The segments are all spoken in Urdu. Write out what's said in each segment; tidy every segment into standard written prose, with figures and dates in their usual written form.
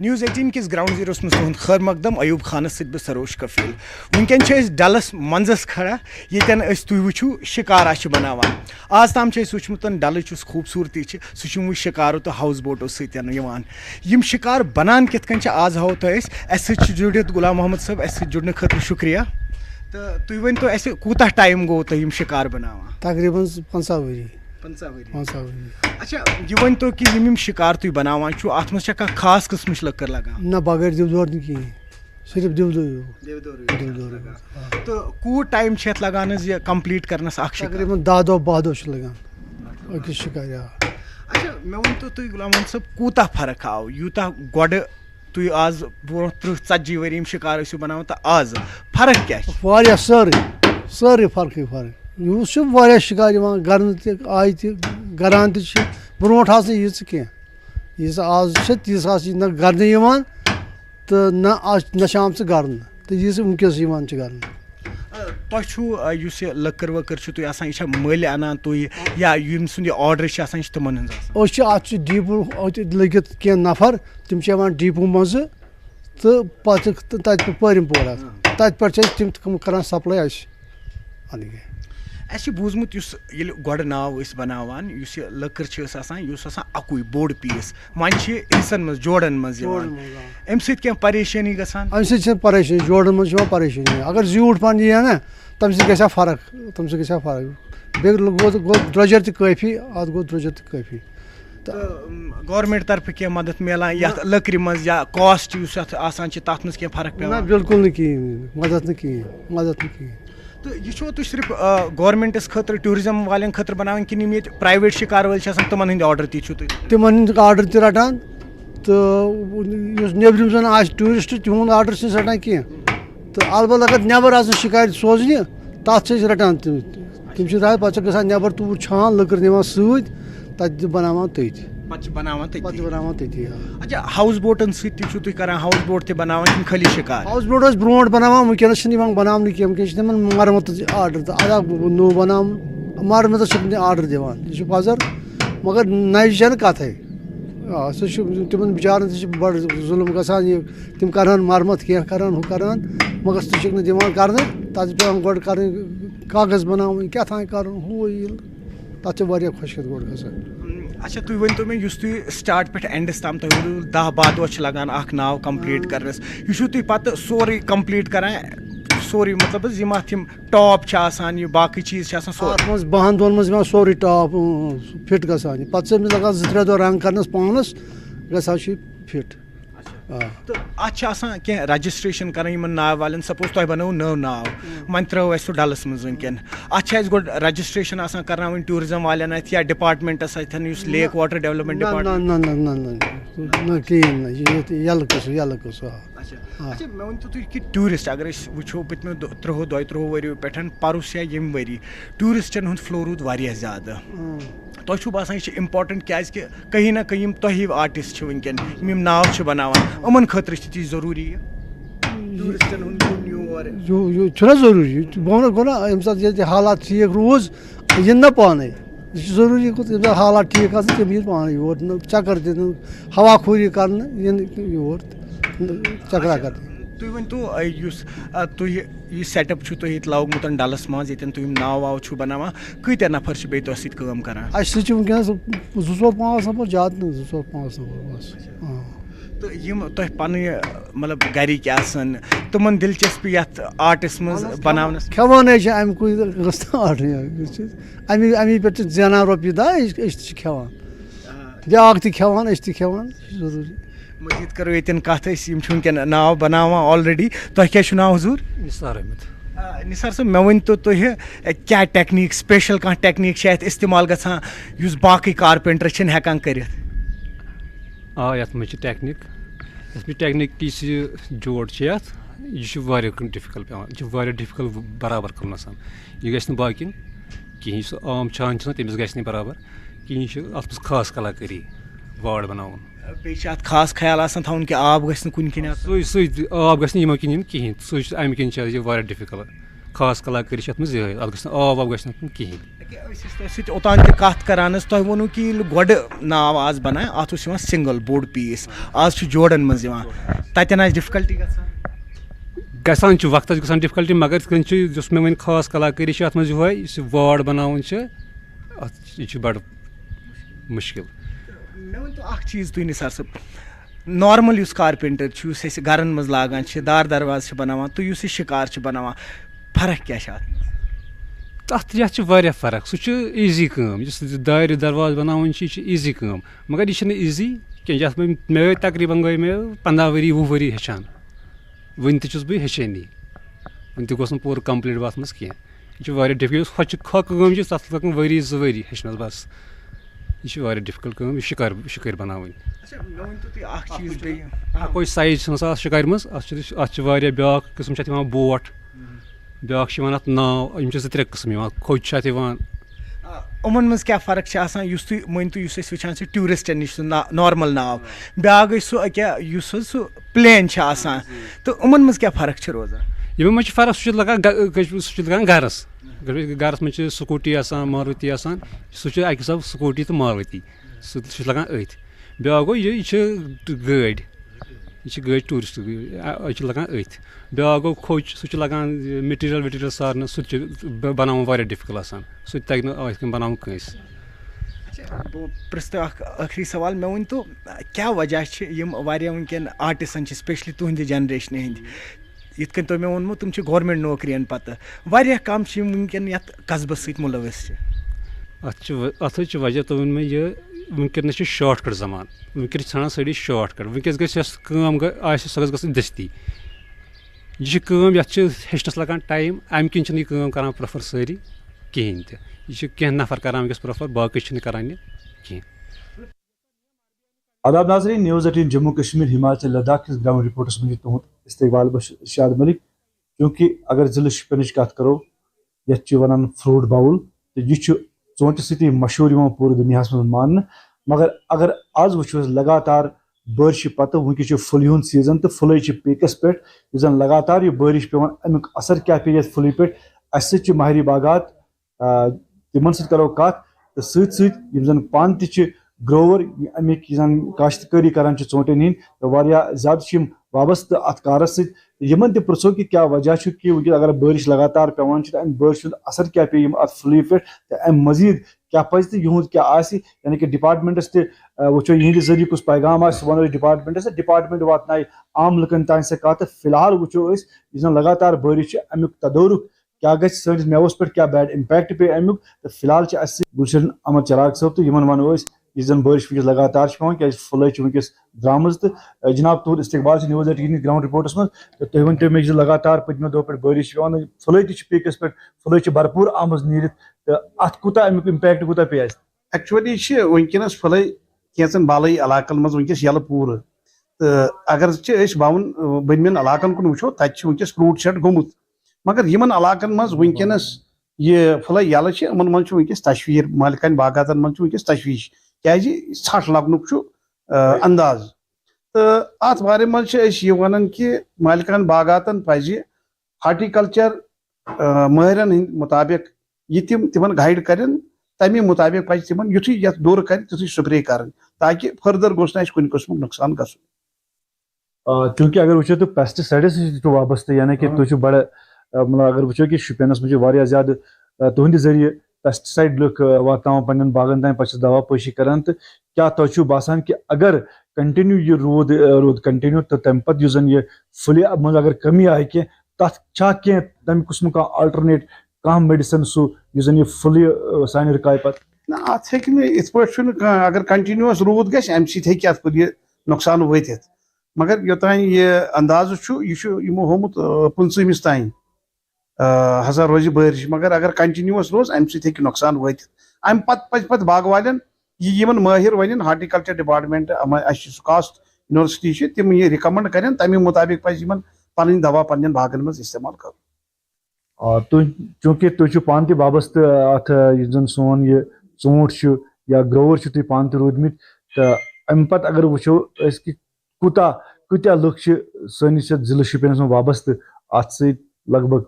News 18 کس گراؤنڈ زیروس مز تہد خیر مقدم ایوب خانس ست بہ سروش کفیل ونکن ڈلس منزس کھڑا یتن تھی وچھو شکارا بناوان آز تام وچمت ڈلچ خوبصورتی سہ شکارو تو ہاؤس بوٹو ستین یم شکار بنان کت کن آز ہاو تہ جڑت غلام محمد صاحب اس جڑنے خاطر شکریہ تو تھی ون تو اس کوتہ ٹائم گو تہ یم شکار بناوان تقریباً 50 ؤری. اچھا یہ ون تو کہ یم شکار تھی بناوان ات مز خاص قسمچ لکر لگان نہ بغیر دیودور نہ کہین صرف دیودور تو کوت ٹائم ات لگان یہ کمپلیٹ کرنس اخ تقریباً 10 دۄہ 12 دۄہ لگان أکِس شکار. اچھا مے ون تو تھی غلام محمد صاحب کوتہ فرق آو یوتہ گۄڈٕ تُہۍ آز برٛونٛہہ 30-40 ؤری یم شکار ٲسِو بناوان تہٕ آز فرق کیاہ چھِ؟ واریاہ سٲرٕے فرقٕے فرق. یُس چھُ واریاہ شکار یِوان گرنہٕ تہِ آیہِ تہِ گران تہِ چھِ برٛونٛٹھ آسہٕ نہٕ ییٖژٕ کینٛہہ ییٖژ آز چھِ تیٖژ آسہٕ نہ گرنہٕ یِوان تہٕ نہ چھِ آمژٕ گرنہٕ تہٕ ییٖژ وٕنکٮ۪س یِوان چھِ گرنہٕ. تۄہہِ چھُو یُس یہِ لٔکٕر ؤکٕر چھُ تُہۍ آسان یہِ چھا مٔلۍ اَنان تُہۍ یا ییٚمۍ سُنٛد یہِ آرڈر چھِ آسان یہِ چھِ تِمن ہٕنٛز آسان؟ أسۍ چھِ اَتھ چھِ ڈیٖپوٗ لٔگِتھ کینٛہہ نفر تِم چھِ یِوان ڈیٖپوٗ منٛزٕ تہٕ پتہٕ تتہِ پٲرِم پورہ تتہِ پٮ۪ٹھ چھِ أسۍ تِم کران سپلاے اَسہِ. اَسہِ چھُ بوٗزمُت یُس ییٚلہِ گۄڈٕ ناو ٲسۍ بناوان یُس یہِ لٔکٕر چھِ آسان یہِ اوس آسان اَکُے بوٚڑ پیٖس وۄنۍ چھِ حِصن منٛز جوڑن منٛز یِوان اَمہِ سۭتۍ کینٛہہ پریشٲنی گژھان؟ اَمہِ سۭتۍ چھِ پریشٲنی جوڑن منٛز چھِ یِوان پریشٲنی اگر زیوٗٹھ پہن یی ہا نا تمہِ سۭتۍ گژھِ ہا فرق بیٚیہِ گوٚو درٛوجر تہِ کٲفی اتھ گوٚو درٛوجر تہِ کٲفی. تہٕ گورمنٹ طرفہٕ کینٛہہ مدد میلان یتھ لٔکرِ منٛز یا کاسٹ یُس یتھ آسان چھِ تتھ منٛز کینٛہہ فرق نہ پیٚوان؟ بالکل نہٕ کِہیٖنۍ مدد نہٕ کِہیٖنۍ. تہٕ یہِ چھُوا تُہۍ صرف گورمنٹس خٲطرٕ ٹوٗرزم والٮ۪ن خٲطرٕ بناوان کِنہٕ یِم ییٚتہِ پرایویٹ شکار وٲلۍ چھِ آسان تِمن ہٕنٛدۍ آرڈر تہِ چھِو تُہۍ؟ تِمن ہٕنٛدۍ آرڈر تہِ رٹان تہٕ یُس نیبرِم زن آسہِ ٹوٗرِسٹ تِہُنٛد آرڈر چھِنہٕ أسۍ رٹان کینٛہہ تہٕ البتہ اگر نٮ۪بر آسن شِکارِ سوزنہِ تتھ چھِ أسۍ رٹان تِم چھِ رٹان پتہٕ چھِ گژھان نٮ۪بر توٗر چھان لٔکٕر نِوان سۭتۍ تتہِ بناوان تٔتۍ. پتہٕ چھِ بناوان تٔتی. اچھا ہاوس بوٹن سۭتۍ تہِ چھِو تُہۍ کران ہاوس بوٹ تہِ بناوان کِنہٕ خٲلی شکار؟ ہاوس بوٹ ٲسۍ برونٛٹھ بناوان وٕنکٮ۪نس چھِنہٕ یِوان بناونہٕ کینٛہہ وٕنکٮ۪ن چھِ تِمن مرمتٕچ آرڈر تہٕ ادا نوٚو بناوُن مرمتس چھِنہٕ آرڈر دِوان یہِ چھُ پزر مگر نوِ چھنہٕ کتھے سُہ چھُ تِمن بِچارن تہِ چھُ بڑٕ ظُلم گژھان یہِ تِم کرہن مرمت کینٛہہ کرہن ہُہ کرہن مگر سُہ چھِکھ نہٕ دِوان کرنہٕ تتھ چھِ پیٚوان گۄڈٕ کرٕنۍ کاغذ بناوٕنۍ کیٛاہ تام کرُن ہُہ یہِ تتھ چھِ واریاہ خۄشکٮ۪تھ گۄڈٕ گژھان. اچھا تُہۍ ؤنۍتو مےٚ یُس تُہۍ سٹاٹ پٮ۪ٹھ اینڈس تام تۄہہِ ؤنِو 10-12 دۄہ چھِ لگان اکھ ناو کمپلیٖٹ کرنس یہِ چھُو تُہۍ پتہٕ سورُے کمپلیٖٹ کران سورُے مطلب حظ یِم اتھ یِم ٹاپ چھِ آسان یہِ باقٕے چیٖز چھِ آسان سورُے اتھ منٛز 10 دۄہن منٛز یِوان سورُے ٹاپ فٹ گژھان پتہٕ چھِ أمِس لگان 2-3 دۄہ رنگ کرنس پانس گژھان چھُ فٹ. تہٕ اتھ چھِ آسان کینٛہہ رجسٹریشن کران یِمن ناو والٮ۪ن سپوز تۄہہِ بنٲوٕ نٔو ناو وۄنۍ ترٲو اَسہِ سُہ ڈلس منٛز وٕنکٮ۪ن اتھ چھِ اَسہِ گۄڈٕ رجسٹریشن آسان کرناوٕنۍ ٹوٗرزم والٮ۪ن اتھِ یا ڈپارٹمنٹس اتھٮ۪ن یُس لیک واٹر ڈیولپمنٹ ڈپارٹمنٹ کِہیٖنۍ نہٕ یَلہٕ قٕصہٕ. اچھا مےٚ ؤنۍتو تُہۍ کہِ ٹوٗرِسٹ اگر أسۍ وٕچھو پٔتمیو 30-32 ؤرِیو پٮ۪ٹھ پَرُس یا ییٚمہِ ؤری ٹوٗرِسٹن ہُنٛد فلو روٗد واریاہ زیادٕ تۄہہِ چھُو باسان یہِ چھِ اِمپاٹنٹ کیازِ کہِ کہیں نہ کہیں یِم تۄہہِ ہِوۍ آرٹِسٹ چھِ وٕنکٮ۪ن یِم ناو چھِ بناوان یِمن خٲطرٕ چھِ تہِ ضروٗری یہِ ٹوٗرِسٹن ہُنٛد یور چھُنہ ضروٗری گوٚو نا ییٚمہِ ساتہٕ ییٚتہِ حالات ٹھیٖک روٗز یِن نا پانے یہِ چھُ ضروٗری ییٚمہِ ساتہٕ حالات ٹھیٖک آسان تِم یِن پانے یور چکر دِنہٕ ہوا خوٗری کرنہٕ یِن یور چکرا کرنہٕ. تُہۍ ؤنۍتو یُس تُہۍ یہِ سیٹ اپ چھُو تۄہہِ ییٚتہِ لوگمُت ڈلس منٛز ییٚتٮ۪ن تُہۍ یِم ناو واو چھُو بناوان کۭتیاہ نفر چھِ بیٚیہِ تۄہہِ سۭتۍ کٲم کران؟ اَسہِ سۭتۍ چھِ وٕنکٮ۪نس 2-4-5 نفر زیادٕ نہٕ 2-4-5 نفر بس. تہٕ یِم تۄہہِ پنٕنۍ مطلب گرِکۍ آسن تِمن دلچسپی یتھ آرٹس منٛز بناونس؟ کھٮ۪وانٕے چھِ اَمہِ کُے گٔژھ نہٕ آرڈرٕے اَمی پٮ۪ٹھ چھِ زینان رۄپیہِ دہ أسۍ تہِ چھِ کھٮ۪وان بیٛاکھ تہِ کھٮ۪وان أسۍ تہِ کھٮ۪وان یہِ چھُ ضروٗری. مزیٖد کرو ییٚتٮ۪ن کتھ أسۍ یِم چھِ وٕنکٮ۪ن ناو بناوان آلریڈی تۄہہِ کیٛاہ چھُ ناو حضوٗر؟ نثار احمد. نثار صٲب مےٚ ؤنۍتو تُہۍ کیٛاہ ٹیکنیٖک سپیشل کانٛہہ ٹیکنیٖک چھِ اَتھ استعمال گژھان یُس باقٕے کارپینٹر چھِنہٕ ہٮ۪کان کٔرِتھ؟ یَتھ منٛز چھِ ٹیکنیٖک یَتھ منٛز ٹیکنیٖک یُس یہِ جوڑ چھِ یَتھ یہِ چھُ واریاہ ڈِفِکَلٹ پیٚوان یہِ چھُ واریاہ ڈِفِکَلٹ برابر کَرُن آسان یہِ گژھِ نہٕ باقٕیَن کِہیٖنۍ یُس عام چھان چھِ آسان تٔمِس گژھِ نہٕ برابر کِہیٖنۍ یہِ چھُ اَتھ منٛز خاص کلاکٲری واڑ بَناوُن. بیٚیہِ چھِ اَتھ خاص خیال آسان تھاوُن کہِ آب گژھِ نہٕ کُنہِ کِنۍ سُے آب گژھِ نہٕ یِمو کِنۍ یُن کِہیٖنۍ سُے چھُ اَمہِ کِنۍ چھِ یہِ واریاہ ڈِفِکَلٹ خاص کلاکٲری چھِ اَتھ منٛز یِہوٚے اَتھ گژھِ نہٕ آب واب گژھِ نہٕ اَتھ منٛز کِہیٖنۍ. أسۍ ٲسۍ تۄہہِ سۭتۍ اوٚتان تہِ کَتھ کَران حظ تۄہہِ ووٚنوُ کہِ ییٚلہِ گۄڈٕ ناو آز بَنایہِ اَتھ اوس یِوان سِنٛگٕل بوٚڑ پیٖس آز چھُ جوڑَن منٛز یِوان تَتٮ۪ن آسہِ ڈِفکَلٹی گژھان چھُ وقتَس گژھان ڈِفکَلٹی مگر یِتھ کٔنۍ چھُ یُس مےٚ وۄنۍ خاص کلاکٲری چھِ اَتھ منٛز یِہوٚے یُس یہِ واڑ بَناوُن چھِ اَتھ یہِ چھُ بَڑٕ مُشکِل. مےٚ ؤنۍتو اَکھ چیٖز تُہۍ نثار صٲب نارمل یُس کارپینٹر چھُ یُس أسۍ گرن منٛز لاگان چھِ دار دروازٕ چھِ بناوان تہٕ یُس یہِ شِکار چھِ بناوان فرق کیاہ چھِ اَتھ منٛز؟ تَتھ یَتھ چھِ واریاہ فرق سُہ چھُ ایٖزی کٲم یُس دارِ دروازٕ بَناوُن چھِ یہِ چھِ ایٖزی کٲم مگر یہِ چھِنہٕ ایٖزی کینٛہہ یَتھ مےٚ گٔے تقریٖباً گٔے مےٚ 15 ؤری 20 ؤری ہیٚچھان وٕنہِ تہِ چھُس بہٕ ہیٚچھٲنی وٕنہِ تہِ گوٚژھ نہٕ پوٗرٕ کَمپٕلیٖٹ وَتھ منٛز کینٛہہ یہِ چھُ واریاہ یُس ہۄ کٲم چھِ تَتھ لَگَن ؤری 2 ؤری ہیٚچھنَس بَس یہِ چھِ واریاہ ڈِفکَلٹ کٲم یہِ شِکٲرۍ بَناوٕنۍ. اَکوے سایز چھِنہٕ آسان اَتھ شِکارِ منٛز اَتھ چھِ واریاہ بیٛاکھ قٕسٕم چھِ اَتھ یِوان بوٹ بیٛاکھ چھِ یِوان اَتھ ناو یِم چھِ 2-3 قٕسٕم یِوان کھوٚج چھِ اَتھ یِوان. یِمن منٛز کیاہ فرق چھِ آسان یُس تُہۍ مٲنۍتو یُس أسۍ وٕچھان چھِ ٹیوٗرِسٹن نِش سُہ نارمل ناو بیٛاکھ گٔے سُہ أکیاہ یُس حظ سُہ پلین چھِ آسان تہٕ یِمن منٛز کیاہ فرق چھِ روزان؟ یِمن منٛز چھِ فرق سُہ چھُ لگان گرَس گرَس منٛز چھِ سکوٗٹی آسان ماروتی آسان سُہ چھُ اَکہِ حِسابہٕ سکوٗٹی تہٕ ماروتی سُہ چھُ لگان أتھۍ بیٛاکھ گوٚو یہِ چھِ گٲڑۍ یہِ چھِ گٲڑۍ ٹوٗرِسٹ یہِ چھِ لگان أتھۍ بیٛاکھ گوٚو کھوٚج سُہ چھُ لگان میٹیٖریل ویٹیٖریل سارنہٕ سُہ تہِ چھُ بَناوُن واریاہ ڈِفکَلٹ آسان سُہ تہِ تَگہِ نہٕ یِتھ کٔنۍ بَناوُن کٲنٛسہِ. بہٕ پرٛژھٕ تۄہہِ اکھ ٲخری سوال مےٚ ؤنۍتو کیاہ وجہ چھِ یِم واریاہ وٕنکیٚن آرٹِسن چھِ سپیشلی تُہنٛدِ جنریشنہِ ہٕنٛدۍ یِتھ کٔنۍ تۄہہِ مےٚ ووٚنمُت تِم چھِ گورمینٹ نوکرین پتہٕ واریاہ کم چھِ یِم وٕنکیٚن یتھ قصبس سۭتۍ مُلوث چھِ. اَتھ حظ چھِ وجہ تۄہہِ ووٚن مےٚ یہِ وٕنکیٚنَس چھِ شاٹ کٹ زمان وٕنکیٚن چھِ ژھانڈان سٲری شاٹ کٹ وٕنکیٚس گژھِ یۄس کٲم آسہِ سۄ گژھِ گژھٕنۍ دٔستی یہِ چھِ کٲم یَتھ چھِ ہیٚچھنَس لگان ٹایم اَمہِ کِنۍ چھِنہٕ یہِ کٲم کران پرٛٮ۪فر سٲری کِہیٖنۍ تہِ یہِ چھِ کینٛہہ نفر کران وٕنکیٚس پرٛٮ۪فر باقٕے چھِنہٕ کران یہِ کینٛہہ. آداب ناظرین نیوز 18 جموں کشمیر ہماچل لداخ کس گراؤنڈ رپورٹس میں تہد استقبال بہ شاد ملک چونکہ اگر ضلع شپینچ کت کرو یتھ ونان فروٹ باؤل تو یہ ژوٗنٛٹھہِ سۭتی مشہوٗر یِوان پوٗرٕ دُنیاہس منٛز ماننہٕ مگر اگر آز وٕچھو أسۍ لگاتار بٲرشہِ پتہٕ وٕنکیٚس چھُ پھُلہِ ہُنٛد سیٖزن تہٕ پھُلے چھِ پیٖکس پٮ۪ٹھ یُس زن لگاتار یہِ بٲرِش پیٚوان امیُک اثر کیاہ پیٚیہِ یتھ پھُلہِ پٮ۪ٹھ اسہِ سۭتۍ چھِ ماہرِ باغات تِمن سۭتۍ کرو کتھ تہٕ سۭتۍ سۭتۍ یِم زن پانہٕ تہِ چھِ گروور امیِکۍ یُس زن کاشتکٲری کران چھِ ژوٗنٛٹھٮ۪ن ہٕنٛدۍ تہٕ واریاہ زیادٕ چھِ یِم وابستہٕ اتھ کارس سۭتۍ یِمن تہِ پرژھو کہِ کیاہ وجہ چھُ کہِ وٕنکیٚس اگر بٲرِش لگاتار پیٚوان چھِ تہٕ امہِ بٲرِش ہُنٛد اثر کیاہ پیٚیہِ یِم اتھ پھُلہِ پٮ۪ٹھ تہٕ امہِ مٔزیٖد کیاہ پزِ تہٕ یِہُنٛد کیاہ آسہِ یعنی کہِ ڈپارٹمنٹس تہِ وٕچھو یِہنٛدِ ذٔریعہٕ کُس پیغام آسہِ سُہ ونو أسۍ ڈپارٹمنٹس تہٕ ڈپارٹمنٹ واتنایہِ عام لُکن تانۍ سۄ کتھ تہٕ فی الحال وٕچھو أسۍ یُس زن لگاتار بٲرِش چھِ امیُک تدورُک کیاہ گژھِ سٲنِس میوس پٮ۪ٹھ کیاہ بیڈ امپیکٹ پیٚیہِ امیُک تہٕ فی الحال چھِ اسہِ گُلشن احمد چراغ صٲب تہٕ یِمن ونو أسۍ یُس زن بٲرِش وٕنکیٚس لگاتار چھِ پیٚوان کیازِ پھُلے چھِ وٕنکیٚس درٛامٕژ تہٕ جناب تُہُنٛد استقبال چھُ نیوز 18 گراؤنڈ رپورٹس منٛز تہٕ تُہۍ ؤنۍتو مےٚ یُس لگاتار پٔتمیو دۄہو پٮ۪ٹھ بٲرِش چھِ پیٚوان پھُلے تہِ چھِ پیٖکس پٮ۪ٹھ پھُلے چھِ بھرپوٗر آمٕژ نیٖرِتھ تہٕ اتھ کوٗتاہ امیُک امپیکٹ کوٗتاہ پیٚیہِ اسہِ؟ ایکچُؤلی چھِ وٕنکیٚنس پھُلے کینٛژن بالٲیی علاقن منٛز وٕنکیٚس یلہٕ پوٗرٕ تہٕ اگر أسۍ باوُن بٔنمٮ۪ن علاقن کُن وٕچھو تتہِ چھُ وٕنکیٚس فروٗٹ سیٹ گوٚمُت مگر یِمن علاقن منٛز وٕنکیٚنس یہِ پھُلے یلہٕ چھِ یِمن منٛز چھُ وٕنکیٚس تشویٖر مالکانہِ باغاتن منٛز چھُ وٕنکیٚس تشویٖش کیازِ ژھٹھ لگنُک چھُ انداز تہٕ اتھ بارے منٛز چھِ أسۍ یہِ ونان کہِ مالکان باغاتن پزِ ہارٹیکلچر مٲہرن ہٕنٛدۍ مُطابق یہِ تِم تِمن گایڈ کرن تمے مُطابق پزِ تِمن یُتھُے یتھ دوٗر کرِ تِتھُے سپرے کرٕنۍ تاکہِ فٔردر گوٚژھ نہٕ اسہِ کُنہِ قٕسمُک نۄقصان گژھُن. چوٗنٛکہِ اگر وٕچھو تہٕ پیسٹِسایڈس سۭتۍ چھُ وابستہٕ یعنی کہِ تُہۍ چھِو بڑٕ مطلب اگر وٕچھو کہِ شُپینس منٛز چھِ واریاہ زیادٕ تُہنٛدِ ذٔریعہٕ پیسٹِسایڈ لُکھ واتناوان پننٮ۪ن باغن تام پتہٕ چھِ دوا پٲشی کران تہٕ کیاہ تۄہہِ چھُو باسان کہِ اگر کنٹِنیو یہِ روٗد کنٹِنیو تہٕ تمہِ پتہٕ یُس زن یہِ پھُلہِ منٛز اگر کٔمی آیہِ کینٛہہ تتھ چھا کینٛہہ تمہِ قٕسمُک کانٛہہ آلٹرنیٹ کانٛہہ میڈِسن سُہ یُس زن یہِ پھُلہِ سانہِ رُکایہِ پتہٕ؟ نہ اتھ ہیٚکہِ نہٕ یِتھ پٲٹھۍ چھُنہٕ کانٛہہ اگر کنٹِنیوٗوس روٗد گژھِ امہِ سۭتۍ ہیٚکہِ اتھ پھُلہِ نۄقصان وٲتِتھ مگر یوٚتانۍ یہِ اندازٕ چھُ یہِ چھُ یِمو ہومُت 15مِس تانۍ ہسا روزِ بٲرِش مگر اگر کنٹِنیوٗوس روز امہِ سۭتۍ ہیٚکہِ نۄقصان وٲتِتھ امہِ پتہٕ پزِ پتہٕ باغہٕ والٮ۪ن یہِ یِمن مٲہِر ونن ہارٹیکلچر ڈپارٹمنٹ اسہِ چھُ سُکاسٹ یونیورسٹی چھِ تِم یہِ رِکمنڈ کرن تمے مُطابق پزِ یِمن پنٕنۍ دوا پننٮ۪ن باغن منٛز استعمال کرُن. چوٗنٛکہِ تُہۍ چھِو پانہٕ تہِ وابستہٕ اتھ یُس زن سون یہِ ژوٗنٛٹھ چھُ یا گروور چھِو تُہۍ پانہٕ تہِ روٗدمٕتۍ تہٕ امہِ پتہٕ اگر وٕچھو أسۍ کہِ کۭتیاہ لُکھ چھِ سٲنِس یتھ ضلعہٕ شُپینس منٛز وابستہٕ اتھ سۭتۍ لگ بگ؟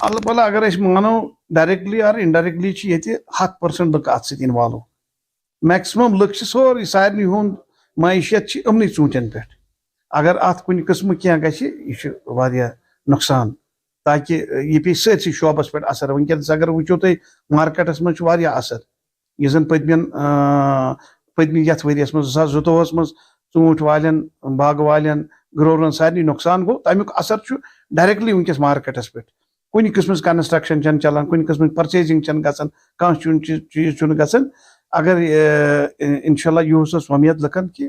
اللہ پلہ اگر أسۍ مانو ڈائریکٹلی اور انڈائریکٹلی چھِ ییٚتہِ 100% لُکھ اَتھ سۭتۍ اِنوالو میکسِمم لُکھ چھِ سورُے سارنٕے ہُنٛد معیشت چھِ یِمنٕے ژوٗنٛٹھٮ۪ن پٮ۪ٹھ اگر اَتھ کُنہِ قٕسمہٕ کینٛہہ گژھِ یہِ چھُ واریاہ نۄقصان تاکہِ یہِ پیٚیہِ سٲرسٕے شعبس پٮ۪ٹھ اثر وٕنکٮ۪نس اگر وٕچھو تُہۍ مارکیٹس منٛز چھُ واریاہ اثر یُس زن پٔتمہِ یتھ ؤریس منٛز 2022 منٛز ژوٗنٛٹھۍ والٮ۪ن باغہٕ والٮ۪ن گرورن سارنٕے نۄقصان گوٚو تمیُک اثر چھُ ڈایریکٹلی وٕنکٮ۪س مارکیٹس پٮ۪ٹھ کُنہِ قٕسمٕچ کنسٹرکشن چھنہٕ چلان کُنہِ قٕسمٕچ پرچیزنگ چھنہٕ گژھان کانٛہہ چیٖز چھُنہٕ گژھان اگر انشاء اللہ یِہُس ٲس وۄمید لُکن کہِ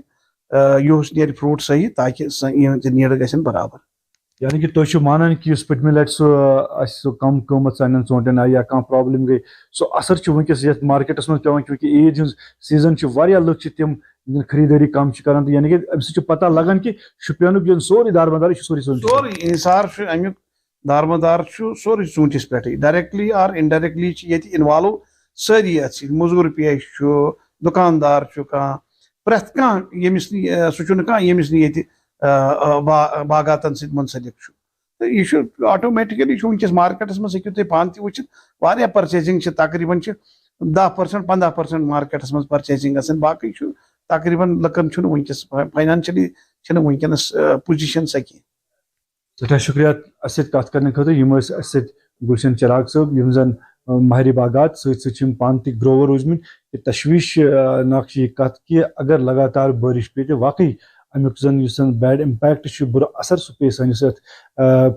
یِہُس نیرِ فروٗٹ صحیح تاکہِ یِہنٛدِ نیٖڈٕ گژھن برابر یعنی کہ تُہۍ چھِو مانان کہ یُس پٔتمہِ لٹہِ سُہ کم قۭمتھ سانٮ۪ن ژوٗنٛٹھٮ۪ن آیہِ یا کانٛہہ پرابلم گٔے سُہ اثر چھُ وٕنکٮ۪س یتھ مارکیٹس منٛز پیٚوان چوٗنٛکہِ عیٖد ہٕنٛز سیٖزن چھُ واریاہ لُکھ چھِ تِم خریٖدٲری کم چھِ کران تہٕ یعنی کہ امہِ سۭتۍ چھُ پتہ لگان کہ شُپینُک یُس سورُے دارمدار یہِ چھُ سورُے انحصار چھُ امیُک دارمدار چھُ سورُے ژوٗنٛٹھِس پٮ۪ٹھٕے ڈایریکٹلی آر انڈایریکٹلی چھِ ییٚتہِ اِنوالو سٲری اتھ سۭتۍ موٚزوٗر پیش چھُ دُکاندار چھُ کانٛہہ پرٛٮ۪تھ کانٛہہ ییٚمِس نہٕ سُہ چھُنہٕ کانٛہہ ییٚمِس نہٕ ییٚتہِ باغاتن سۭتۍ مُنسلک چھُ تہٕ یہِ چھُ آٹومیٹِکلی چھُ وٕنکٮ۪س مارکیٹس منٛز ہیٚکِو تُہۍ پانہٕ تہِ وٕچھِتھ واریاہ پرچیزنگ چھِ تقریٖبن چھِ 10% 15% مارکیٹس منٛز پرچیزنگ گژھان باقٕے چھُ تقریٖبن لُکن چھُنہٕ وٕنکٮ۪س فاینانشلی چھنہٕ وٕنکٮ۪نس پُزِشن سۄ کینٛہہ سٮ۪ٹھاہ شُکریہ اَسہِ سۭتۍ کتھ کرنہٕ خٲطرٕ یِم ٲسۍ اَسہِ سۭتۍ گُلشن چراغ صٲب یِم زن ماہرِ باغات سۭتۍ سۭتۍ چھِ یِم پانہٕ تہِ گروور روٗزمٕتۍ یہِ تشویش ناک چھِ یہِ کتھ کہِ اگر لگاتار بٲرِش پیٚیہِ تہٕ واقعی امیُک زن یُس زن بیڈ امپیکٹ چھُ بُرٕ اثر سُہ پیٚیہِ سٲنِس یتھ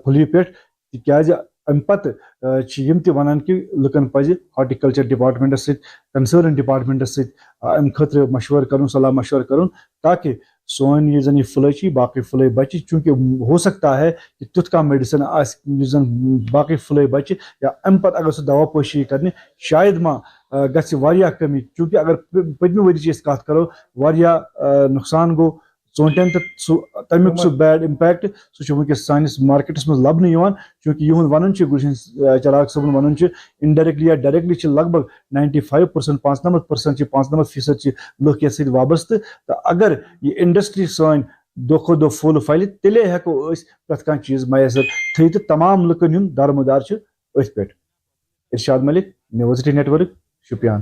پھُلہِ پٮ۪ٹھ تِکیازِ امہِ پتہٕ چھِ یِم تہِ ونان کہِ لُکن پزِ ہارٹیکلچر ڈپارٹمنٹس سۭتۍ کنسٲرن ڈپارٹمنٹس سۭتۍ امہِ خٲطرٕ مشورٕ کرُن صلاح مشورٕ کرُن تاکہِ سون یُس زن یہِ پھٕلے چھِ باقٕے پھٕلے بچہِ چوٗنٛکہِ ہو سکتا ہے کہ تیُتھ کانٛہہ میڈِسن آسہِ یُس زن باقٕے پھٕلے بچہِ یا امہِ پتہٕ اگر سُہ دوا پٲشی کرنہِ شاید ما گژھِ واریاہ کمی چوٗنٛکہِ اگر پٔتمہِ ؤرِچ أسۍ کتھ کرو واریاہ نۄقصان گوٚو ژوٗنٛٹھٮ۪ن تہٕ سُہ تمیُک سُہ بیڈ امپیکٹ سُہ چھُ وٕنکٮ۪س سٲنِس مارکیٹس منٛز لبنہٕ یِوان چوٗنٛکہِ یِہُنٛد ونُن چھُ گُلشن چراغ صٲبُن ونُن چھُ انڈایریکٹلی یا ڈایریکٹلی چھِ لگ بگ 95% 95% چھِ 95% چھِ لُکھ یتھ سۭتۍ وابستہٕ تہٕ اگر یہِ انڈسٹری سٲنۍ دۄہ کھۄتہٕ دۄہ پھۄل پھلہِ تیٚلے ہٮ۪کو أسۍ پرٛٮ۪تھ کانٛہہ چیٖز میسر تھٲیِتھ تہٕ تمام لُکن ہُنٛد دارمدار چھُ أتھۍ پٮ۪ٹھ ارشاد ملک News18 نیٹورک شُپیان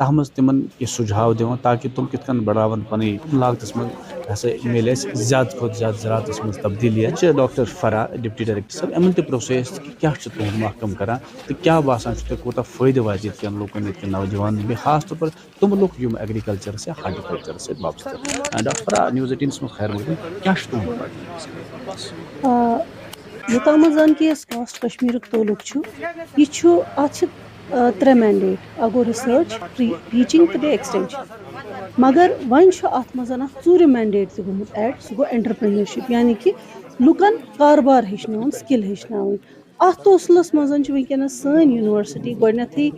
تَتھ منٛز تِمن کینٛہہ سُجھاو دِوان تاکہِ تِم کِتھ کٔنۍ بڑاوَن پنٕنۍ لاگتَس منٛز ہسا میلہِ اَسہِ زیادٕ کھۄتہٕ زیادٕ زراعتَس منٛز تبدیٖلیت چھِ ڈاکٹر فرا ڈپٹی ڈائریکٹر صٲب یِمن تہِ پرٛژھو أسۍ کہِ کیٛاہ چھُ تُہُنٛد محکمہٕ کران تہٕ کیٛاہ باسان چھُ تۄہہِ کوٗتاہ فٲیدٕ واتہِ ییٚتہِ کٮ۪ن لُکَن ییٚتہِ کٮ۪ن نوجوانن بیٚیہِ خاص طور پر تِم لُکھ یِم ایگریکلچرس یا ہارٹیکلچرس سۭتۍ وابستہٕ ڈاکٹر فرا نِوٕز 18 منٛز خیر مقدم کیٛاہ چھُ تُہُنٛد یوٚتامَتھ زَن کہِ سکاسٹ کشمیٖرُک تعلق چھُ یہِ چھُ اَتھ چھِ 3 مینڈیٹ اکھ گوٚو رِسٲرٕچ ٹیٖچِنٛگ تہٕ بیٚیہِ ایٚکسٹینشن مگر وۄنۍ چھُ اَتھ منٛز اکھ ژوٗرِم مینڈیٹ تہِ گوٚمُت ایڈ سُہ گوٚو اینٹرپرینرشِپ یعنی کہِ لُکن کاربار ہیٚچھناوُن سِکِل ہیٚچھناوٕنۍ اَتھ توسلس منٛز چھِ وٕنکیٚنس سٲنۍ یونیورسٹی گۄڈنیٚتھٕے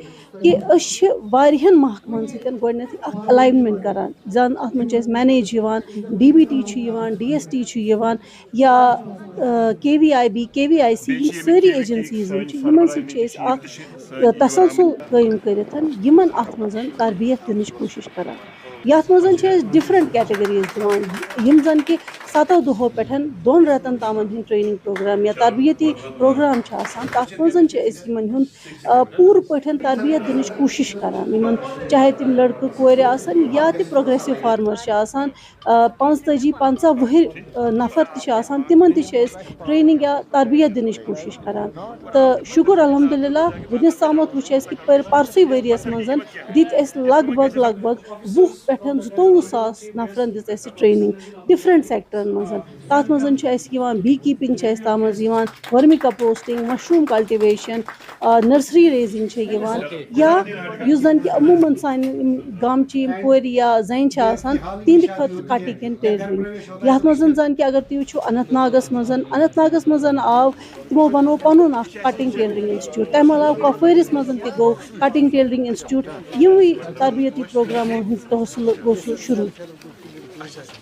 کہِ أسۍ چھِ واریاہن محکمن سۭتۍ گۄڈنیٚتھٕے اکھ الاینمنٹ کران زن اتھ منٛز چھِ اَسہِ مینیج یِوان ڈی بی ٹی چھُ یِوان ڈی ایس ٹی چھُ یِوان یا کے وی آی بی کے وی آی سی یِم سٲری ایجنسیٖز یِم چھِ یِمن سۭتۍ چھِ أسۍ اکھ تسلسل قٲیِم کٔرِتھ یِمن اتھ منٛز تربیت دِنٕچ کوٗشش کران یتھ منٛز چھِ أسۍ ڈِفرنٹ کیٹگریٖز دِوان یِم زن کہِ 7 دۄہو پٮ۪ٹھ 2 رٮ۪تن تامن ہٕنٛدۍ ٹرینِنٛگ پروگرام یا تربیتی پروگرام چھِ آسان تتھ منٛز چھِ أسۍ یِمن ہُنٛد پوٗرٕ پٲٹھۍ تربیت دِنٕچ کوٗشش کران یِمن چاہے تِم لڑکہٕ کورِ آسن یا تہِ پروگریسو فارمر چھِ آسان 45-50 وُہٕرۍ نفر تہِ چھِ آسان تِمن تہِ چھِ أسۍ ٹرینِنٛگ یا تربیت دِنٕچ کوٗشش کران تہٕ شُکُر الحمدُاللہ وُنیُک تامتھ وٕچھ اَسہِ کہِ پرسٕے ؤرۍیَس منٛز دِتۍ اَسہِ لگ بگ 20 پٮ۪ٹھ 22 ساس نفرن دِژ اَسہِ ٹرینِنٛگ ڈِفرنٹ سیکٹرن منٛز تتھ منٛز چھُ اَسہِ یِوان بی کیٖپِنٛگ چھِ اَسہِ تتھ منٛز یِوان ؤرمہِ کمپوسٹِنٛگ مشروٗم کلٹِویشن نرسری ریزِنٛگ چھِ یِوان یا یُس زن کہِ عموٗمن سانہِ یِم گامچہِ یِم کورِ یا زنہِ چھِ آسان تِہنٛدِ خٲطرٕ کٹِنٛگ اینڈ ٹیلرِنٛگ یتھ منٛز زن کہِ اگر تُہۍ وٕچھِو اننت ناگس منٛز آو تِمو بنوو پنُن اکھ کٹنٛگ ٹیلرِنٛگ اِنسٹِچوٗٹ تمہِ علاوٕ کۄپوٲرِس منٛز تہِ گوٚو کٹنٛگ ٹیلرِنٛگ اِنسٹِچوٗٹ یِموٕے تربیتی پروگرامو ہٕنٛدۍ توسلہٕ گوٚو سُہ شروٗع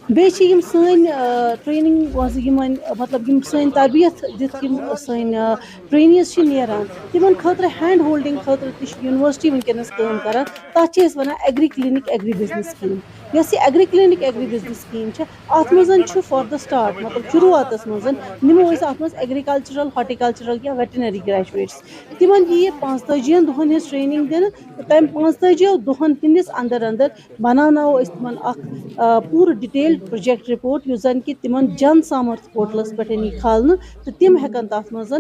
بیٚیہِ چھِ یِم سٲنۍ ٹرینِنٛگ منٛز یِمن مطلب یِم سٲنۍ تربیت دِتھ یِم سٲنۍ ٹرینیٖز چھِ نیران تِمن خٲطرٕ ہینڈ ہولڈِنٛگ خٲطرٕ تہِ چھِ یونیورسٹی وٕنکیٚنس کٲم کران تتھ چھِ أسۍ ونان agri clinic agri business scheme یۄس یہِ agri clinic agri business scheme چھِ اتھ منٛز چھُ فار د سٹارٹ مطلب شروعاتس منٛز نِمو أسۍ اتھ منٛز ایگرِکلچرل ہارٹیکلچرل یا ویٹنری گریجویٹس تِمن یِیہِ 45 دۄہن ہٕنٛز ٹرینِنٛگ دِنہٕ تہٕ تمہِ 45 دۄہن ہٕنٛدِس اندر اندر بناوناوو أسۍ تِمن اکھ پوٗرٕ ڈِٹیلڈ پروجیکٹ رِپورٹ یُس زن کہِ تِمن جن سامرتھ پورٹلس پٮ۪ٹھ یی کھالنہٕ تہٕ تِم ہٮ۪کن تتھ منٛز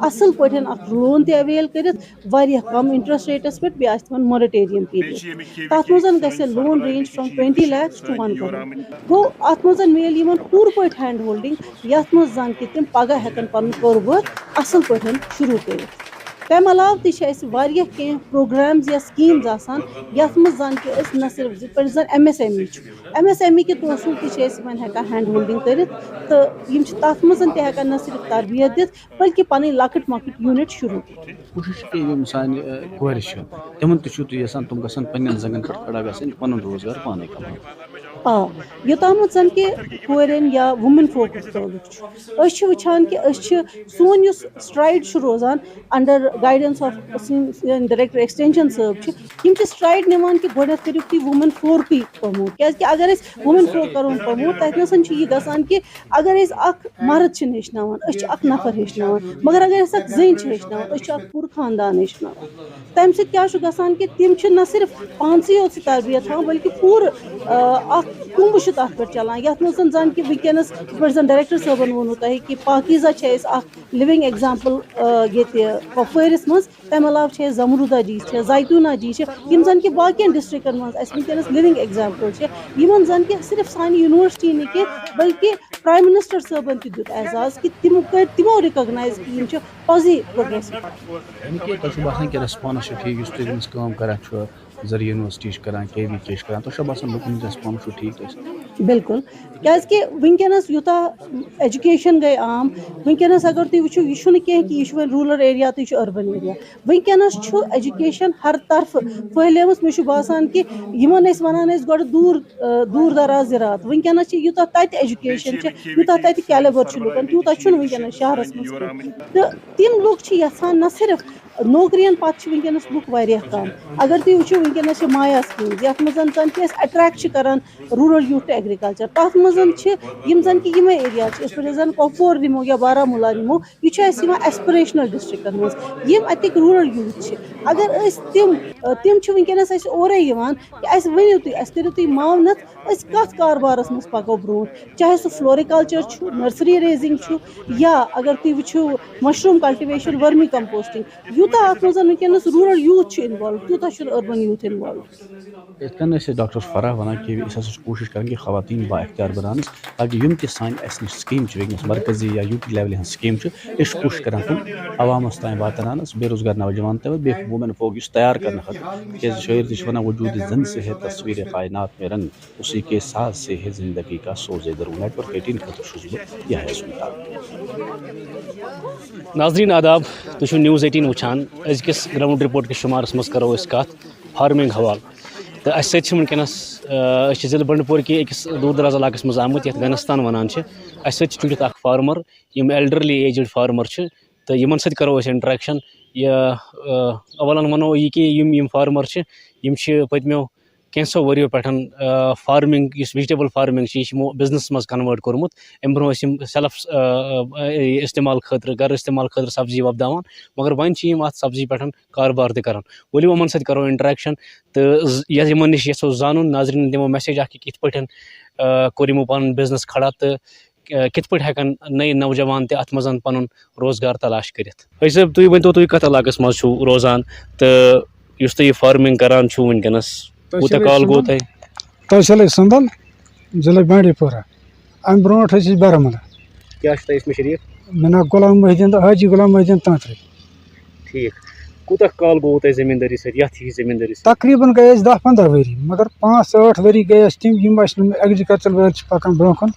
اصل پٲٹھۍ اکھ لون تہِ اویل کٔرِتھ واریاہ کم انٹرسٹ ریٹس پٮ۪ٹھ بیٚیہِ آسہِ تِمن مورٹیریم پیٖریڈ تتھ منٛز گژھِ loan range from 20 lakhs to 1 crore گوٚو اتھ منٛز میلہِ یِمن پوٗرٕ پٲٹھۍ ہینڈ ہولڈِنٛگ یتھ منٛز زن کہِ تِم پگاہ ہٮ۪کن پنُن کاروبار اصل پٲٹھۍ شروٗع کٔرِتھ تمہِ علاوٕ تہِ چھِ اَسہِ واریاہ کینٛہہ پروگرامز یا سکیٖمز آسان یتھ منٛز زن کہِ أسۍ نہ صرف یِتھ پٲٹھۍ زن ایم ایس ایم ای چھُ ایم ایس ایم ای کہِ توسُل تہِ چھِ أسۍ یِمن ہٮ۪کان ہینڈ ہولڈِنٛگ کٔرِتھ تہٕ یِم چھِ تتھ منٛز تہِ ہٮ۪کان نہ صرف تربیت دِتھ بلکہِ پنٕنۍ لۄکٕٹۍ مۄکٕٹۍ یوٗنٹ شروٗع کٔرِتھ کوٗشِش کہِ یِم سانہِ کورِ چھِ تِمن تہِ چھُو تُہۍ یژھان تِم گژھن پننٮ۪ن زنٛگن پٮ۪ٹھ کھڑا گژھٕنۍ پنُن روزگار پانے کماوٕنۍ یوٚتامَتھ زن کہِ کورٮ۪ن یا وُمین فوکُس تعلق چھُ أسۍ چھِ وٕچھان کہِ أسۍ چھِ سون یُس سٹرایڈ چھُ روزان under guidance of director extension صٲب چھِ یِم چھِ سٹرایڈ نِوان کہِ گۄڈنیٚتھ کٔرِو تُہۍ وُمین فورکٕے پرٛموٹ کیازِ کہِ اگر أسۍ وُمین فور کرون پرٛموٹ تتہِ نَسَن چھُ یہِ گژھان کہِ اگر أسۍ اکھ مرد چھِنہٕ ہیٚچھناوان أسۍ چھِ اکھ نفر ہیٚچھناوان مگر اگر أسۍ اکھ زٔنۍ چھِ ہیٚچھناوان أسۍ چھِ اکھ پوٗرٕ خاندان ہیٚچھناوان تمہِ سۭتۍ کیاہ چھُ گژھان کہِ تِم چھِ نہ صرف پانسٕے یوت سُہ تربیت ہاوان بلکہِ پوٗرٕ اکھ کُمبہٕ چھُ تتھ پٮ۪ٹھ چلان یتھ منٛز زن کہِ وٕنکیٚنس یِتھ پٲٹھۍ زن ڈایریکٹر صٲبن ووٚنوٕ تۄہہِ کہِ پاکیٖزا چھِ أسۍ اکھ لِوِنٛگ ایگزامپل ییٚتہِ کۄپوٲرِس منٛز تمہِ علاوٕ چھِ اَسہِ زمروٗدا جی چھِ زایتوٗنا جی چھِ یِم زن کہِ باقین ڈسٹرکن منٛز اَسہِ وٕنکیٚنس لِوِنٛگ ایگزامپل چھِ یِمن زن کہِ صرف سانہِ یونیورسٹی نہٕ کینٛہہ بلکہِ پرایم منسٹر صٲبن تہِ دیُت اعزاز کہِ تِم کٔرۍ تِمو رِکاگنایز کہِ یِم چھِ پازی پروگریس تۄہہِ چھُو باسان کہِ ریسپانس چھُ ٹھیٖک یُس تُہۍ وٕنکیٚنس کٲم کران چھُ زرعی یونیورسٹی چھِ کران کے وی کے چھِ کران تۄہہِ چھُوا باسان لُکن ہُنٛد ریسپانس چھُ ٹھیٖک تۄہہِ بِلکُل کیازِ کہِ وٕنکیٚنس یوٗتاہ ایجوکیشن گٔے عام وٕنکیٚنس اگر تُہۍ وٕچھِو یہِ چھُنہٕ کینٛہہ کہِ یہِ چھُ وۄنۍ روٗرل ایریا تہٕ یہِ چھُ أربن ایریا وٕنکیٚنس چھُ ایجوکیشن ہر طرفہٕ پھہلیمٕژ مےٚ چھُ باسان کہِ یِمن ٲسۍ ونان ٲسۍ گۄڈٕ دوٗر دراز زِرات وٕنکیٚنس چھِ یوٗتاہ تتہِ ایجوکیشن چھِ یوٗتاہ تتہِ کیلِبر چھُ لُکن تیوٗتاہ چھُنہٕ وٕنکیٚنس شہرس منٛز کینٛہہ تہٕ تِم لُکھ چھِ یژھان نہ صرف نوکرین پتہٕ وٕنکیٚنَس لُکھ واریاہ کم. اگر تُہۍ وٕچھِو وٕنکیٚنَس چھِ مایا سکیٖمز یَتھ منٛز زَن کہِ أسۍ اَٹریکٹ چھِ کران روٗرَل یوٗتھ ٹُو ایٚگرِکَلچر. تَتھ منٛز چھِ یِم زَن کہِ یِمے ایریا چھِ أسۍ زَن کۄپوور نِمو یا بارہمولہ نِمو یہِ چھُ اَسہِ یِوان ایسپریشنل ڈِسٹرکن منٛز یِم اَتِکۍ روٗرَل یوٗتھ چھِ. اگر أسۍ تِم چھِ وٕنکیٚنَس اَسہِ اورَے یِوان کہِ اَسہِ ؤنِو تُہۍ اَسہِ کٔرِو تُہۍ معاونت أسۍ کَتھ کاربارَس منٛز پَکو برونٛٹھ چاہے سُہ فلورِکَلچر چھُ نرسری ریزِنگ چھُ یا اگر تُہۍ وٕچھِو مشروٗم کلٹِویشن ورمی کمپوسٹنگ یوٗتاہ اَتھ منٛز وٕنکیٚنَس روٗرَل یوٗتھ چھُ اِنوالو تیوٗتاہ چھُنہٕ أربن یوٗتھ اِنوالو. یِتھ کٔنۍ ٲسۍ ڈاکٹر فرح وَنان کہِ أسۍ ہسا چھِ کوٗشِش کران کہِ خواتین با اختیار بناونَس تاکہِ یِم تہِ سانہِ اَسہِ نِش سکیٖم چھِ وٕنکیٚنَس مرکزی یا یوٗ ٹی لیولہِ ہٕنٛز سکیٖم چھِ أسۍ چھِ کوٗشِش کران تِم عوامَس تانۍ واتناونَس بے روزگار نوجوان تہِ بیٚیہِ وومین فوک یُس تیار کرنہٕ خٲطرٕ تِکیازِ شٲعر تہِ چھِ وَنان وجوٗدِ زن سے ہے تصویٖر کائنات میں رنگ اسی کے ساتھ سے ہے زندگی کا سوز درون. نیٹ ورک 18 خٲطرٕ چھُس بہٕ یہِ ہے سُلطان. ناظریٖن آداب تُہۍ چھِو News 18 وٕچھان. أزکِس گرٛاوُنٛڈ رِپوٹ کِس شُمارَس منٛز کَرو أسۍ کَتھ فارمِنٛگ حوالہٕ تہٕ اَسہِ سۭتۍ چھِ وٕنکیٚنَس أسۍ چھِ ضلعہٕ بنڈپور کہِ أکِس دوٗر دراز علاقَس منٛز آمٕتۍ یَتھ گنستان وَنان چھِ. اَسہِ سۭتۍ چھِ وٕنکٮ۪س اَکھ فارمَر یِم ایلڈرلی ایجٕڈ فارمَر چھِ تہٕ یِمن سۭتۍ کَرو أسۍ اِنٹرٛیکشَن. اولن وَنو یہِ کہِ یِم فارمَر چھِ یِم چھِ پٔتمیو کینٛژھو ؤرِیو پٮ۪ٹھ فارمِنٛگ یُس وِجٹیبٕل فارمِنٛگ چھِ یہِ چھِ یِمو بِزنِسَس منٛز کَنوٲٹ کوٚرمُت. اَمہِ برونٛہہ ٲسۍ یِم سیلف اِستعمال خٲطرٕ گَرٕ اِستعمال خٲطرٕ سبزی وۄپداوان مگر وۄنۍ چھِ یِم اَتھ سبزی پٮ۪ٹھ کاربار تہِ کَران. ؤلِو یِمَن سۭتۍ کَرو اِنٹرٛیکشَن تہٕ یِمَن نِش یَژھو زانُن. ناظریٖن دِمو میسیج اَکھ کہِ کِتھ پٲٹھۍ کوٚر یِمو پَنُن بِزنِس کھڑا تہٕ کِتھ پٲٹھۍ ہٮ۪کَن نٔے نوجوان تہِ اَتھ منٛز پَنُن روزگار تلاش کٔرِتھ. حٲجی صٲب تُہۍ ؤنۍتو تُہۍ کَتھ علاقَس منٛز چھُو روزان تہٕ یُس تُہۍ یہِ فارمِنٛگ کَران چھُو وٕنکٮ۪نَس کوٗتاہ کال گوٚو تۄہہِ؟ تحصیل سندل ضلع بانڈی پورہ. امہِ برونٛٹھ ٲسۍ أسۍ بارہمولہ. کیٛاہ چھُ تۄہہِ اسمہِ شریٖف؟ مےٚ ناو غلام محدیٖن حاجی غلام محدیٖن تانٛترے. ٹھیٖک. کوٗتاہ کال گوٚوُ تۄہہِ زٔمیٖندٲری سۭتۍ یَتھ ہِش زٔمیٖندٲری سۭتۍ؟ تقریٖباً گٔے اَسہِ 10-15 ؤری مگر 5-8 ؤری گٔے اَسہِ تِم یِم اَسہِ نہٕ ایٚگرِکَلچَر وٲلۍ چھِ پَکان برونٛہہ کُن.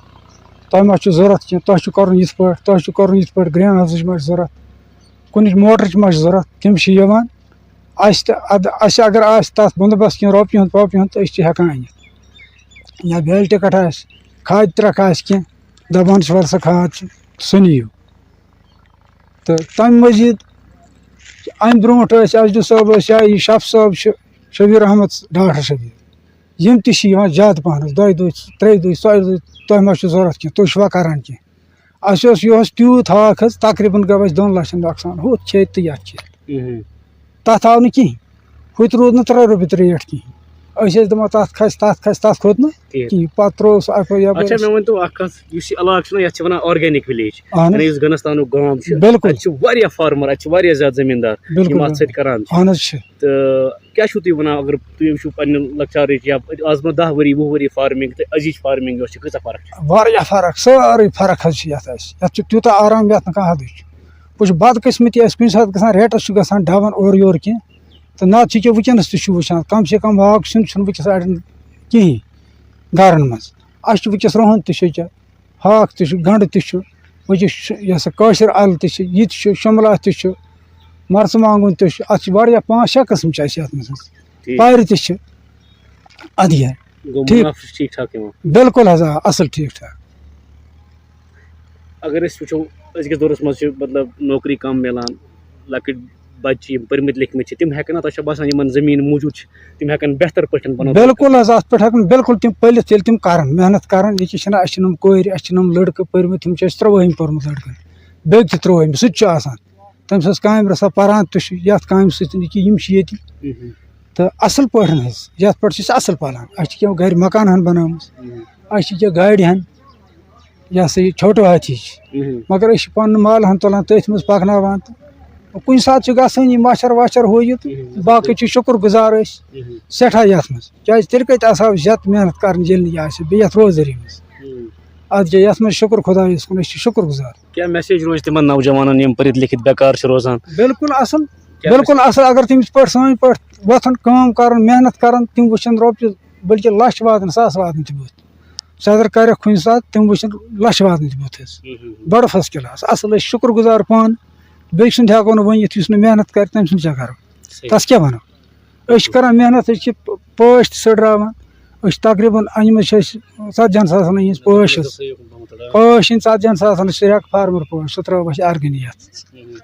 تۄہہِ ما چھُ ضوٚرَتھ کینٛہہ تۄہہِ چھُ کَرُن یِتھ پٲٹھۍ تۄہہِ چھُ کَرُن یِتھ پٲٹھۍ گرٛین ہاوسٕچ ما چھِ ضوٚرَتھ کُنِچ موٹرٕچ ما چھِ ضوٚرَتھ تِم چھِ یِوان اَسہِ تہِ اَسہِ اگر آسہِ تَتھ بنٛدوبست کینٛہہ رۄپیہِ ہُنٛد پۄپیہِ ہُنٛد تہٕ أسۍ چھِ ہٮ۪کان أنِتھ. یا بیلہِ ٹِکٹ آسہِ کھادِ ترٛکھ آسہِ کینٛہہ دَپان چھِ وَلہٕ سا کھاد چھِ سُہ نِیِو. تہٕ تَمہِ مٔزیٖد اَمہِ برونٛٹھ ٲسۍ اَسجہِ صٲب ٲسۍ یا یہِ شف صٲب چھِ شبیٖر احمد ڈاکٹر شبیٖر یِم تہِ چھِ یِوان زیادٕ پَہنَس 2 دۄہ 3 دۄہ 4 دۄہ تۄہہِ ما چھُ ضوٚرَتھ کینٛہہ تُہۍ چھُوا کَران کینٛہہ. اَسہِ اوس یہِ اوس تیوٗت ہاکھ حظ تقریٖباً گوٚو اَسہِ 2 لَچھَن نۄقصان ہُتھ چھِ تہٕ یَتھ چھِ تَتھ آو نہٕ کِہیٖنۍ. ہُتہِ روٗد نہٕ 3 رۄپیہِ ریٹ کِہیٖنۍ. أسۍ ٲسۍ دَپان تَتھ کھَسہِ تَتھ کھوٚت نہٕ کِہیٖنۍ. پَتہٕ ترٛوو سُہ اَپٲرۍ یَپٲرۍ. اچھا مےٚ ؤنۍتو اَکھ کَتھ یُس یہِ علاقہٕ چھُنہ یَتھ چھِ وَنان آرگینِک وِلیج یُس گنستانُک گام چھُ بِلکُل اَتہِ چھِ واریاہ فارمَر اَتہِ چھِ واریاہ زیادٕ زٔمیٖندار یِم اَتھ سۭتۍ کَران چھِ. اہن حظ چھِ. تہٕ کیٛاہ چھُو تُہۍ وَنان اگر تُہۍ وٕچھِو پنٛنہِ لۄکچارٕچ یا آز برونٛہہ 10 ؤری 20 ؤری فارمِنٛگ تہٕ أزِچ فارمِنٛگ یۄس چھِ کۭژاہ فرق چھِ؟ واریاہ فرق سٲرٕے فرق حظ چھِ یَتھ اَسہِ. یَتھ چھُ تیوٗتاہ آرام یَتھ نہٕ کانٛہہ حدٕے چھُ. وٕچھ بدقٕسمتی آسہِ کُنہِ ساتہٕ گژھان ریٹَس چھُ گژھان ڈَبَن اورٕ یورٕ کینٛہہ تہٕ نَتہٕ چھِ ییٚکیٛاہ وٕنکٮ۪نَس تہِ چھُ وٕچھان کَم سے کَم واگ سیُن چھُنہٕ وٕنکٮ۪س اَڑٮ۪ن کِہیٖنۍ گَرَن منٛز. اَسہِ چھُ وٕنکٮ۪س رۄہَن تہِ چھِ ییٚکیٛاہ ہاکھ تہِ چھُ گَنٛڈٕ تہِ چھُ وٕنکٮ۪س یہِ ہسا کٲشِر اَلہٕ تہِ چھِ یہِ تہِ چھُ شُملا تہِ چھُ مَرژٕوانٛگُن تہِ چھُ اَتھ چھِ واریاہ 5-6 قٕسٕم چھِ اَسہِ یَتھ منٛز حظ. پارِ تہِ چھِ اَدٕ ٹھیٖک ٹھاک یِوان. بِلکُل حظ آ اَصٕل ٹھیٖک ٹھاک. اگر أسۍ وٕچھو أزکِس دورَس منٛز چھِ مطلب نوکری کَم مِلان لۄکٕٹۍ بَچہِ چھِ یِم پٔرۍمٕتۍ لیکھمٕتۍ چھِ تِم ہٮ۪کَن نہ تۄہہِ چھا باسان یِمَن زٔمیٖن موٗجوٗد چھِ تِم ہٮ۪کَن بہتر پٲٹھۍ پَنُن. بِلکُل حظ اَتھ پٮ۪ٹھ ہٮ۪کَن بِلکُل تِم پٔلِتھ ییٚلہِ تِم کَرَن محنت کَرَن. ییٚکیٛاہ چھِنہ اَسہِ چھِنہٕ یِم کورِ اَسہِ چھِنہٕ یِم لٔڑکہٕ پٔرۍمٕتۍ تِم چھِ اَسہِ 3ٲہِم پوٚرمُت لٔڑکَن بیٚکہِ تہِ 3ٲہِم سُہ تہِ چھُ آسان تٔمِس ٲس کامہِ رَژھا پَران تہِ چھُ یَتھ کامہِ سۭتۍ ییٚکیٛاہ یِم چھِ ییٚتہِ تہٕ اَصٕل پٲٹھۍ حظ یَتھ پٮ۪ٹھ چھِ أسۍ اَصٕل پَران. اَسہِ چھِ کینٛہہ گَرِ مکان ہَن بَنٲومٕژ اَسہِ چھِ کینٛہہ گاڑِ ہَن یہِ ہسا یہِ چھوٹو ہاتھی چھِ مگر أسۍ چھِ پَنُن مال ہَن تُلان تٔتھۍ منٛز پَکناوان تہٕ کُنہِ ساتہٕ چھُ گژھان یہِ مَچھر وَچھر ہُہ یہِ تہٕ باقٕے چھِ شُکُر گُزار أسۍ سٮ۪ٹھاہ یَتھ منٛز کیٛازِ تیٚلہِ کَتہِ آسہٕ ہاو زیادٕ محنت کَرٕنۍ ییٚلہِ نہٕ یہِ آسہِ بیٚیہِ یَتھ روزدٲری منٛز. اَدٕ کیٛاہ یَتھ منٛز شُکُر خۄدایَس کُن أسۍ چھِ شُکُر گُزار. کیٛاہ میسیج روزِ تِمن نوجوانن یِم پٔرِتھ لیکھِتھ بیکار چھِ روزان؟ بِلکُل اَصٕل بِلکُل اَصٕل اگر تِم یِتھ پٲٹھۍ سٲنۍ پٲٹھۍ وۄتھن کٲم کَرُن محنت کَرَن تِم وٕچھن رۄپیہِ بٔلکہِ لَچھ واتن ساس واتن تہِ بُتھ. صدر کَرٮ۪کھ کُنہِ ساتہٕ تِم وٕچھن لَچھ واتن تہِ بُتھ حظ بَڑٕ فٔسٹ کلاس اَصٕل أسۍ شُکُر گُزار پانہٕ. بیٚیہِ سُنٛد ہٮ۪کو نہٕ ؤنِتھ یُس نہٕ محنت کَرِ تٔمۍ سُنٛد کیٛاہ کَرو تَس کیٛاہ وَنو. أسۍ چھِ کَران محنت أسۍ چھِ پٲش تہِ سٕڈراوان تقریباً أنمٕژ چھِ أسۍ 40 ساسن ہِنٛز پٲش حظ پٲش ہِنٛدۍ 40 ساسن چھِ رٮ۪کہٕ فارمر پٲش سُہ ترٛٲو اَسہِ اَرگٔنی یَتھ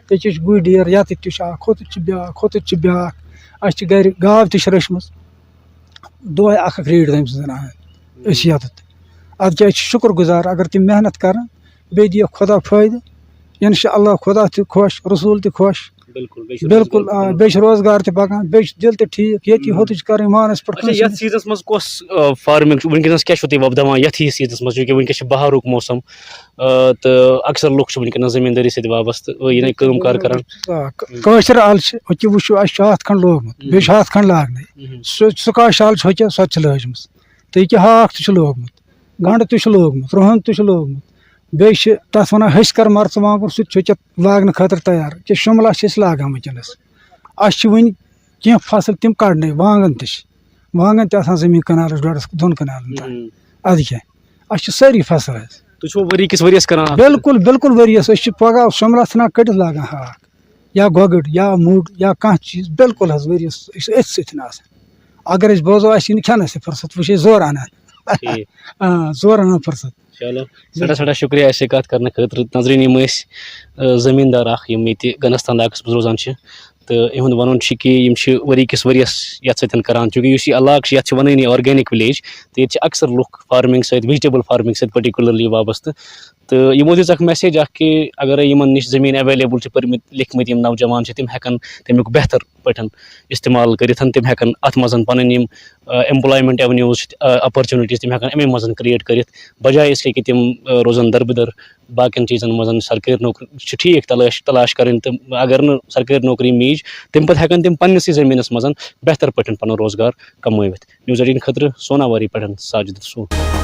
تہِ چھِ گُرۍ ڈیر یَتٕتۍ تہِ چھُ اکھ ہُتُتھ چھِ بیٛاکھ ہُتُتھ چھِ بیٛاکھ اَسہِ چھِ گرِ گاو تہِ چھِ رٔچھمٕژ دۄہے اکھ ریٖڈ تٔمۍ سٕنٛز اَنان أسۍ چھِ یَتَتھ اَدٕ کیٛاہ أسۍ چھِ شُکُر گُزار اگر تِم محنت کَرَن بیٚیہِ دِیَکھ خۄدا فٲیدٕ اِنشاء اللہ خۄدا تہِ خۄش رسوٗل تہِ خۄش بالکل آ بیٚیہِ چھِ روزگار تہِ پَکان بیٚیہِ چھِ دِل تہِ ٹھیٖک ییٚتی ہوٚتٕچ کَرٕنۍ مانَس پٮ۪ٹھ یَتھ سیٖزنَس منٛز کۄس فارمِنٛگ وٕنکیٚنَس کیٛاہ چھُو تُہۍ وۄپداوان یَتھ ہِوِس سیٖزنَس منٛز چوٗنٛکہِ وٕنکیٚس چھِ بہارُک موسم تہٕ اَکثر لُکھ چھِ وٕنکیٚنَس زٔمیٖندٲری سۭتۍ وابستہٕ یعنی کٲم کار کَران کٲشِر اَلہٕ چھِ أکیاہ وٕچھو اَسہِ چھُ 100 کھنٛڈ لوگمُت بیٚیہِ چھُ 100 کھنٛڈ لاگنَے سُکاش اَل چھِ ہوٚکیاہ سۄ تہِ چھِ لٲجمٕژ تہٕ ییٚکیاہ ہاکھ تہِ چھُ لوگمُت گنٛڈٕ تہِ چھُ لوگمُت رۄہن تہِ چھُ لوگمُت بیٚیہِ چھِ تَتھ وَنان ۂسۍ مرژٕوانٛگُن سُہ تہِ چھُ ییٚکیاہ لاگنہٕ خٲطرٕ تیار کہِ شُملا چھِ أسۍ لاگان وٕنکیٚنَس اَسہِ چھِ وٕنہِ کینٛہہ فصٕل تِم کَڑنَے وانٛگَن تہِ چھِ وانٛگَن تہِ آسان زٔمیٖن کَنالَس 2 کَنالَن تانۍ اَدٕ کیٛاہ اَسہِ چھِ سٲری فصٕل حظ تُہۍ چھُو ؤری کِس ؤریَس کران بالکل ؤریَس أسۍ چھِ پگاہ شُملا ژھٕنان کٔڑِتھ لاگان ہاکھ یا گۄگٕڑ یا مُڈ یا کانٛہہ چیٖز بالکل حظ ؤریَس أسۍ چھِ أتھۍ سۭتۍ آسان اگر أسۍ بوزو اَسہِ یی نہٕ کھٮ۪نَس تہِ فٕرصت وۄنۍ چھِ أسۍ زورٕ اَنان زورٕ اَنان فٕرصت چلو سٮ۪ٹھاہ شُکریہ اَسہِ سۭتۍ کَتھ کَرنہٕ خٲطرٕ نظریٖن یِم ٲسۍ زٔمیٖندار اکھ یِم ییٚتہِ گنستان علاقَس منٛز روزان چھِ تہٕ یِہُنٛد وَنُن چھُ کہِ یِم چھِ ؤری کِس ؤریَس یَتھ سۭتۍ کَران چوٗنٛکہِ یُس یہِ علاقہٕ چھِ یَتھ چھِ وَنٲنی آرگینِک وِلیج تہٕ ییٚتہِ چھِ اَکثر لُکھ فارمِنٛگ سۭتۍ وِجٹیبٕل فارمِنٛگ سۭتۍ پٔٹِکیوٗلرلی وابستہٕ تہٕ یِمو دِژ اکھ میسیج اکھ کہِ اگرے یِمن نِش زٔمیٖن ایویلیبٕل چھِ پٔرمٕتۍ لیکھمٕتۍ یِم نوجوان چھِ تِم ہٮ۪کن تَمیُک بہتر پٲٹھۍ اِستعمال کٔرِتھ تِم ہٮ۪کن اَتھ منٛز پَنٕنۍ یِم ایمپلایمینٹ ایونیوز چھِ اپرچُنِٹیٖز تِم ہٮ۪کن اَمے منٛز کریٹ کٔرِتھ بجاے أسۍ کہِ تِم روزن دربٕدر باقین چیٖزن منٛز سرکٲرۍ نوکری چھِ ٹھیٖک تلاش کَرٕنۍ تہٕ اگر نہٕ سرکٲرۍ نوکری میج تَمہِ پتہٕ ہٮ۪کن تِم پننسٕے زٔمیٖنس منٛز بہتر پٲٹھۍ پنُن روزگار کمٲوِتھ News 18 خٲطرٕ سوناواری پٮ۪ٹھ ساجد رسوٗل